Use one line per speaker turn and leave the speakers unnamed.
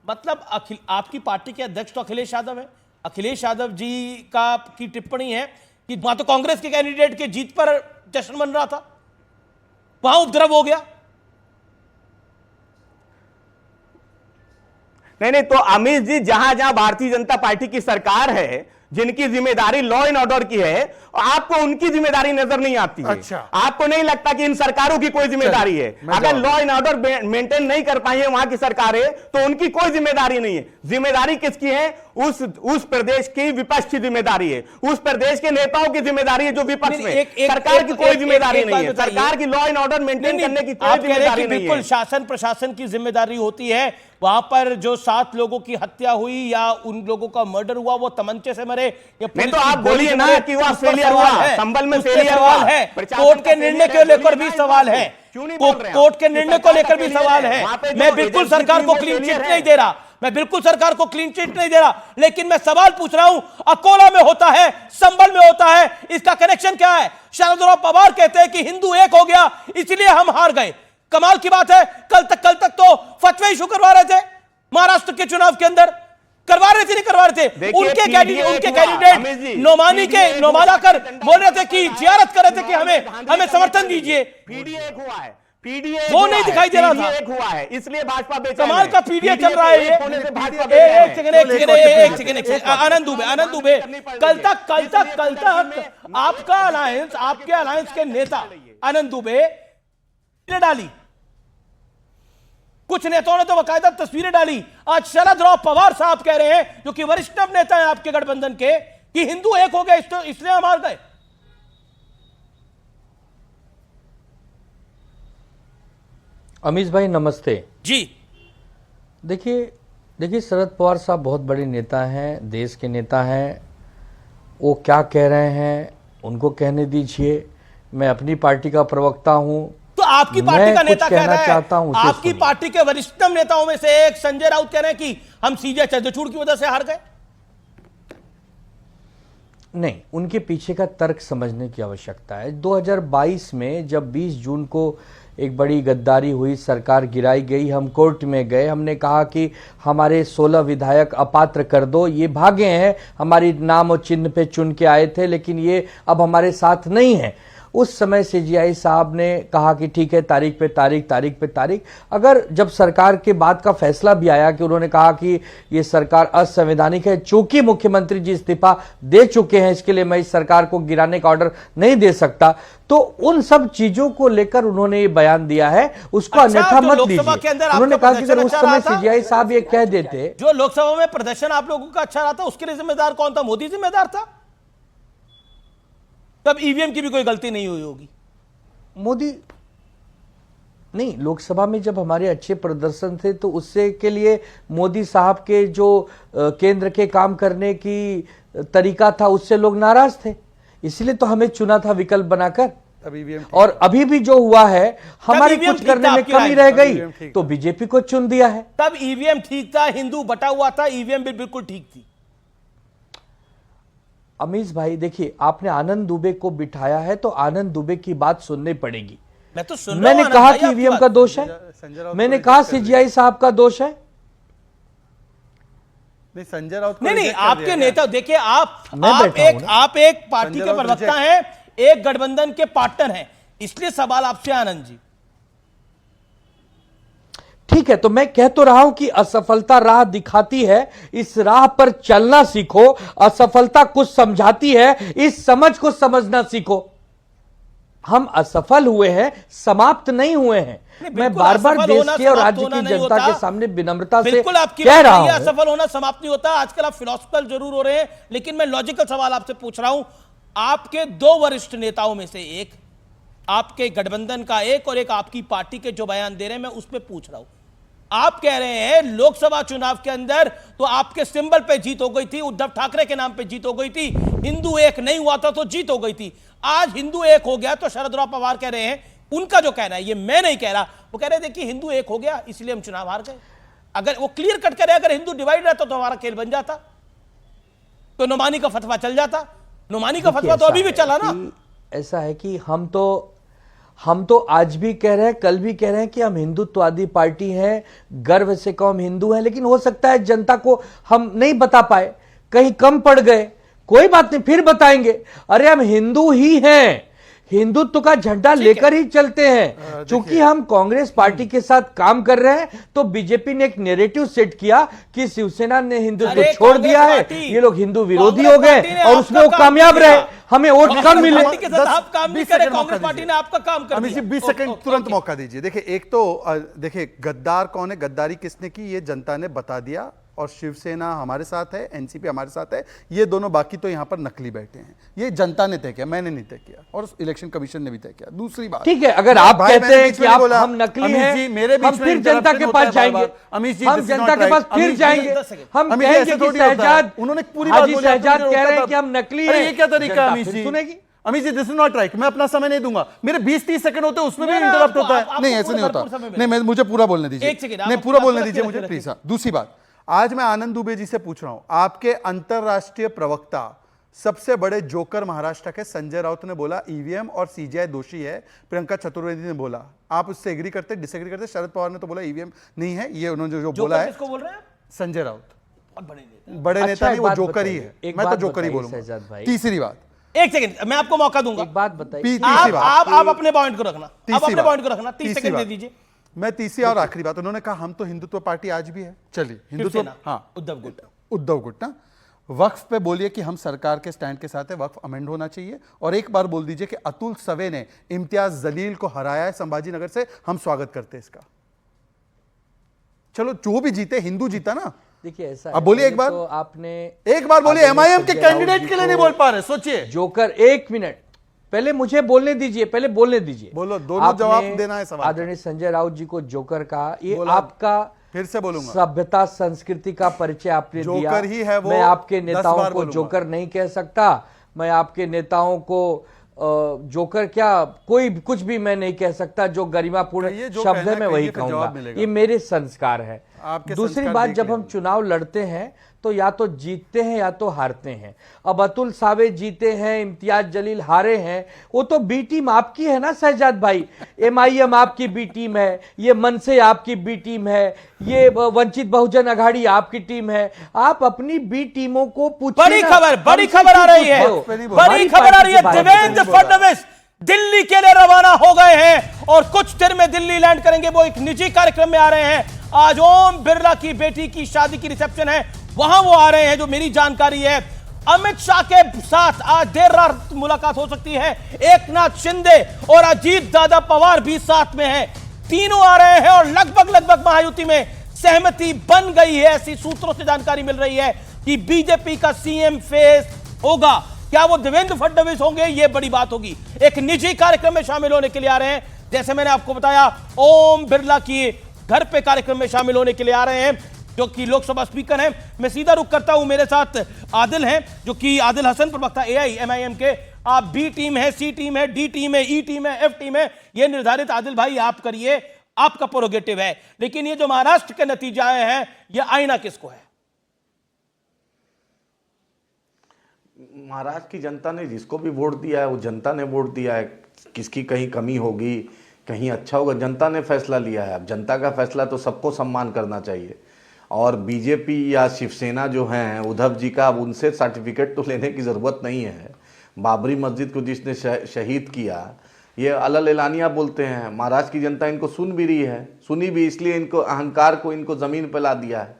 मतलब आपकी पार्टी के अध्यक्ष तो अखिलेश यादव है। अखिलेश यादव जी की टिप्पणी है कि वहां तो कांग्रेस के कैंडिडेट के जीत पर जश्न मन रहा था, वहां उपद्रव हो गया।
नहीं, तो अमित जी, जहां जहां भारतीय जनता पार्टी की सरकार है, जिनकी जिम्मेदारी लॉ एंड ऑर्डर की है, आपको उनकी जिम्मेदारी नजर नहीं आती है।
अच्छा।
आपको नहीं लगता कि इन सरकारों की कोई जिम्मेदारी है? अगर लॉ एंड ऑर्डर मेंटेन नहीं कर पाई है वहां की सरकारें, तो उनकी कोई जिम्मेदारी नहीं है। जिम्मेदारी किसकी है? उस प्रदेश की विपक्ष की जिम्मेदारी है, उस प्रदेश के नेताओं की जिम्मेदारी है जो विपक्ष में। सरकार की कोई जिम्मेदारी नहीं है। सरकार की लॉ एंड ऑर्डर मेंटेन करने की कोई जिम्मेदारी नहीं है।
बिल्कुल शासन प्रशासन की जिम्मेदारी होती है। वहां पर जो 7 लोगों की हत्या हुई या उन लोगों का मर्डर हुआ, वो तमंचे से मरे या
नहीं, तो आप बोलिए ना कि वह फेलियर हुआ, संभल में फेलियर
सवाल है। कोर्ट के निर्णय को लेकर भी सवाल है, कोर्ट के निर्णय को लेकर भी सवाल है। मैं बिल्कुल सरकार को क्लीन चिट नहीं दे रहा, मैं बिल्कुल सरकार को क्लीन चिट नहीं दे रहा, लेकिन मैं सवाल पूछ रहा हूं, अकोला में होता है, संभल में होता है, इसका कनेक्शन क्या है? शरद पवार कहते हैं कि हिंदू एक हो गया इसलिए हम हार गए। कमाल की बात है, कल तक तो फतवे इशू करवा रहे थे महाराष्ट्र के चुनाव के अंदर, करवा रहे थे नहीं करवा रहे थे। उनके कैंडिडेट नोमाला कर बोल रहे थे कि जियारत कर रहे थे कि हमें समर्थन दीजिए।
पीडीए एक हुआ है, पीडीए
वो नहीं दिखाई दे रहा था,
एक हुआ है, इसलिए भाजपा बेचैन है।
कमाल का पीडीए चल रहा है ये। एक सेकंड आनंद दुबे, कल तक आपका अलायंस, आपके अलायंस के नेता आनंद दुबे ने डाली, कुछ नेताओं ने तो बाकायदा तस्वीरें डाली। आज शरद पवार साहब कह रहे हैं, जो कि वरिष्ठ नेता हैं आपके गठबंधन के, कि हिंदू एक हो गए इसलिए हम हार गए।
अमीश भाई नमस्ते
जी।
देखिए शरद पवार साहब बहुत बड़े नेता हैं, देश के नेता हैं। वो क्या कह रहे हैं उनको कहने दीजिए। मैं अपनी पार्टी का प्रवक्ता हूं,
तो आपकी पार्टी का नेता कह रहा है, आपकी
सुनिए।
पार्टी के वरिष्ठतम नेताओं में से एक संजय राउत कह रहे हैं कि हम सीधे चंद्रचूड़ की वजह से हार गए।
नहीं, उनके पीछे का तर्क समझने की आवश्यकता है। 2022 में जब 20 जून को एक बड़ी गद्दारी हुई, सरकार गिराई गई, हम कोर्ट में गए, हमने कहा कि हमारे 16 विधायक अपात्र कर दो, ये भागे हैं, हमारी नाम और चिन्ह पे चुन के आए थे, लेकिन ये अब हमारे साथ नहीं है। उस समय सीजीआई साहब ने कहा कि ठीक है, तारीख पे तारीख। अगर जब सरकार के बाद का फैसला भी आया कि उन्होंने कहा कि ये सरकार असंवैधानिक है, चूंकि मुख्यमंत्री जी इस्तीफा दे चुके हैं, इसके लिए मैं इस सरकार को गिराने का ऑर्डर नहीं दे सकता, तो उन सब चीजों को लेकर उन्होंने ये बयान दिया है, उसको अन्यथा मत लीजिए। उन्होंने कहा कि अगर उस समय सीजीआई साहब ये कह देते।
जो लोकसभा में प्रदर्शन आप लोगों का अच्छा रहा था, उसके लिए जिम्मेदार कौन था? मोदी जिम्मेदार था। तब ईवीएम की भी कोई गलती नहीं हुई होगी।
मोदी नहीं, लोकसभा में जब हमारे अच्छे प्रदर्शन थे तो उससे के लिए मोदी साहब के जो केंद्र के काम करने की तरीका था, उससे लोग नाराज थे, इसलिए तो हमें चुना था विकल्प बनाकर। और अभी भी जो हुआ है, हमारी कुछ करने में कमी रह गई तो बीजेपी को चुन दिया है।
तब ईवीएम ठीक था, हिंदू बटा हुआ था, ईवीएम भी बिल्कुल ठीक थी।
अमीश भाई देखिए, आपने आनंद दुबे को बिठाया है तो आनंद दुबे की बात सुननी पड़ेगी।
मैं तो सुन
मैंने कहा कि ईवीएम का दोष है, मैंने कहा सीजीआई साहब का दोष है।
नहीं, संजय राउत
नहीं, आपके नेता देखिए, आप एक पार्टी के प्रवक्ता हैं, एक गठबंधन के पार्टनर हैं, इसलिए सवाल आपसे आनंद जी।
ठीक है, तो मैं कह तो रहा हूं कि असफलता राह दिखाती है, इस राह पर चलना सीखो। असफलता कुछ समझाती है, इस समझ को समझना सीखो। हम असफल हुए हैं, समाप्त नहीं हुए हैं। मैं बार बार देश के और राज्य की जनता के सामने विनम्रता से कह रहा हूं,
असफल होना समाप्त नहीं होता। आजकल आप फिलोसफिकल जरूर हो रहे हैं, लेकिन मैं लॉजिकल सवाल आपसे पूछ रहा हूं। आपके 2 वरिष्ठ नेताओं में से एक, आपके गठबंधन का एक और एक आपकी पार्टी के जो बयान दे रहे हैं, मैं उस पर पूछ रहा हूं। आप कह रहे हैं लोकसभा चुनाव के अंदर तो आपके सिंबल पे जीत हो गई थी, उद्धव ठाकरे के नाम पे जीत हो गई थी, हिंदू एक नहीं हुआ था तो जीत हो गई थी। आज हिंदू एक हो गया तो शरद पवार कह रहे हैं, उनका जो कहना है, ये मैं नहीं कह रहा, वो कह रहे थे कि हिंदू एक हो गया इसलिए हम चुनाव हार गए। अगर वो क्लियर कट कह रहे, अगर हिंदू डिवाइड रहता तो हमारा खेल बन जाता, तो नुमानी का फतवा चल जाता। नुमानी का फतवा तो अभी भी चला ना।
ऐसा है कि हम तो आज भी कह रहे हैं, कल भी कह रहे हैं कि हम हिंदुत्ववादी पार्टी हैं, गर्व से कहो हम हिंदू हैं, लेकिन हो सकता है जनता को हम नहीं बता पाए, कहीं कम पड़ गए, कोई बात नहीं, फिर बताएंगे। अरे हम हिंदू ही हैं, हिंदुत्व का झंडा लेकर ही चलते हैं। चूंकि हम कांग्रेस पार्टी के साथ काम कर रहे हैं तो बीजेपी ने एक नैरेटिव सेट किया कि शिवसेना ने हिंदुत्व छोड़ दिया है, ये लोग हिंदू विरोधी हो गए और उसमें वो कामयाब रहे, हमें वोट कम मिले।
आप काम नहीं करे, कांग्रेस पार्टी ने आपका काम कर
अमित जी
दिया।
20 सेकंड तुरंत मौका दीजिए। देखिए एक तो देखिए गद्दार कौन है, गद्दारी किसने की, ये जनता ने बता दिया। और शिवसेना हमारे साथ है, एनसीपी हमारे साथ है, ये दोनों बाकी तो यहाँ पर नकली बैठे हैं। ये जनता ने तय किया, मैंने नहीं तय किया, और इलेक्शन कमीशन ने भी तय किया। दूसरी बात,
ठीक है, अगर आप कहते हैं कि आप हम नकली हैं,
जी मेरे
हम
बीच में
फिर जनता के पास जाएंगे,
अमित जी
हम जनता के पास फिर जाएंगे, हम कहेंगे कि शहजाद,
उन्होंने पूरी बात
हाजी
बोली,
शहजाद
आपने
कह रहे हैं
रोका
कि हम नकली
अरे
हैं,
ये क्या तरीका है
जनता
अमित
फिर
जी?
सुनेगी।
Amit ji this is not right. मैं अपना समय नहीं दूंगा, मेरे 20-30 सेकंड होते हैं उसमें भी इंटरप्ट होता है। नहीं ऐसे नहीं होता, नहीं मुझे पूरा बोलने दीजिए, नहीं पूरा बोलने दीजिए मुझे प्लीज। दूसरी बात, आज मैं आनंद दुबे जी से पूछ रहा हूं, आपके अंतरराष्ट्रीय प्रवक्ता सबसे बड़े जोकर महाराष्ट्र के संजय राउत ने बोला ईवीएम और सीजीआई दोषी है, प्रियंका चतुर्वेदी ने बोला, आप उससे एग्री करते डिसएग्री करते? शरद पवार ने तो बोला ईवीएम नहीं है, ये उन्होंने जो बोला है।
किसको बोल रहे हैं?
संजय राउत
बड़े नेता।
नेता नहीं, वो जोकर ही है, मैं तो जोकर ही बोलूंगा। तीसरी बात,
एक सेकंड मैं आपको मौका दूंगा,
एक बात बताइए,
तीसरी बात,
आप अपने पॉइंट को रखना, आप अपने पॉइंट को रखना, 30 सेकंड दे दीजिए।
मैं तीसरी और आखिरी बात, उन्होंने कहा हम तो हिंदुत्व पार्टी आज भी है, चलिए हिंदुत्व, हाँ उद्धव गुट ना, वक्फ पे बोलिए कि हम सरकार के स्टैंड के साथ है, वक्फ अमेंड होना चाहिए। और एक बार बोल दीजिए कि अतुल सवे ने इम्तियाज जलील को हराया है संभाजी नगर से, हम स्वागत करते हैं इसका। चलो जो भी जीते, हिंदू जीता ना।
देखिए ऐसा,
अब बोलिए एक बार,
तो आपने
एक बार बोलिए, एमआईएम के कैंडिडेट के लिए नहीं बोल पा रहे, सोचिए।
जोकर, एक मिनट पहले मुझे बोलने दीजिए, पहले बोलने दीजिए।
बोलो, दोनों जवाब देना है सवाल।
आदरणीय संजय राउत जी को जोकर कहा, ये आपका
फिर से बोलूंगा,
सभ्यता संस्कृति का परिचय आपने दिया।
जोकर ही है वो,
मैं आपके
10
नेताओं
बार
को
बोलूंगा।
जोकर नहीं कह सकता, मैं आपके नेताओं को जोकर क्या कोई कुछ भी मैं नहीं कह सकता, जो गरिमापूर्ण शब्द है मैं वही कहूंगा, ये मेरे संस्कार है। दूसरी बात, जब हम चुनाव लड़ते हैं तो या तो जीतते हैं या तो हारते हैं। अब अतुल सावे जीते हैं, इम्तियाज जलील हारे हैं, वो तो बी टीम आपकी है ना शहजाद भाई। एमआईएम आपकी बी टीम है, ये मनसे आपकी बी टीम है, ये वंचित बहुजन अघाड़ी आपकी टीम है। आप अपनी बी टीमों को पूछिए।
बड़ी खबर आ रही है, बड़ी खबर आ रही है, देवेंद्र फडणवीस दिल्ली के लिए रवाना हो गए हैं और कुछ देर में दिल्ली लैंड करेंगे। वो एक निजी कार्यक्रम में आ रहे हैं, आज ओम बिरला की बेटी की शादी की रिसेप्शन है, वहां वो आ रहे हैं, जो मेरी जानकारी है। अमित शाह के साथ आज देर रात मुलाकात हो सकती है, एकनाथ शिंदे और अजीत दादा पवार भी साथ में हैं, तीनों आ रहे हैं और लगभग महायुति में सहमति बन गई है। ऐसी सूत्रों से जानकारी मिल रही है कि बीजेपी का सीएम फेस होगा। क्या वो देवेंद्र फडणवीस होंगे, ये बड़ी बात होगी। एक निजी कार्यक्रम में शामिल होने के लिए आ रहे हैं, जैसे मैंने आपको बताया ओम बिरला की घर पे कार्यक्रम में शामिल होने के लिए आ रहे हैं, जो कि लोकसभा स्पीकर हैं। मैं सीधा रुख करता हूं, मेरे साथ आदिल हैं, जो कि आदिल हसन, प्रवक्ता एआईएमआईएम के। आप बी टीम है, सी टीम है, डी टीम है, ई टीम है, एफ टीम है, ये निर्धारित आदिल भाई आप करिए, आपका प्रोगेटिव है। लेकिन ये जो महाराष्ट्र के नतीजे आए हैं, ये आईना किसको है?
महाराष्ट्र की जनता ने जिसको भी वोट दिया है, वो जनता ने वोट दिया है। किसकी कहीं कमी होगी, कहीं अच्छा होगा, जनता ने फैसला लिया है। अब जनता का फैसला तो सबको सम्मान करना चाहिए। और बीजेपी या शिवसेना जो हैं, उद्धव जी का, अब उनसे सर्टिफिकेट तो लेने की ज़रूरत नहीं है। बाबरी मस्जिद को जिसने शहीद किया, ये अलल एलानिया बोलते हैं। महाराष्ट्र की जनता इनको सुन भी रही है, सुनी भी, इसलिए इनको अहंकार को इनको ज़मीन पर ला दिया है।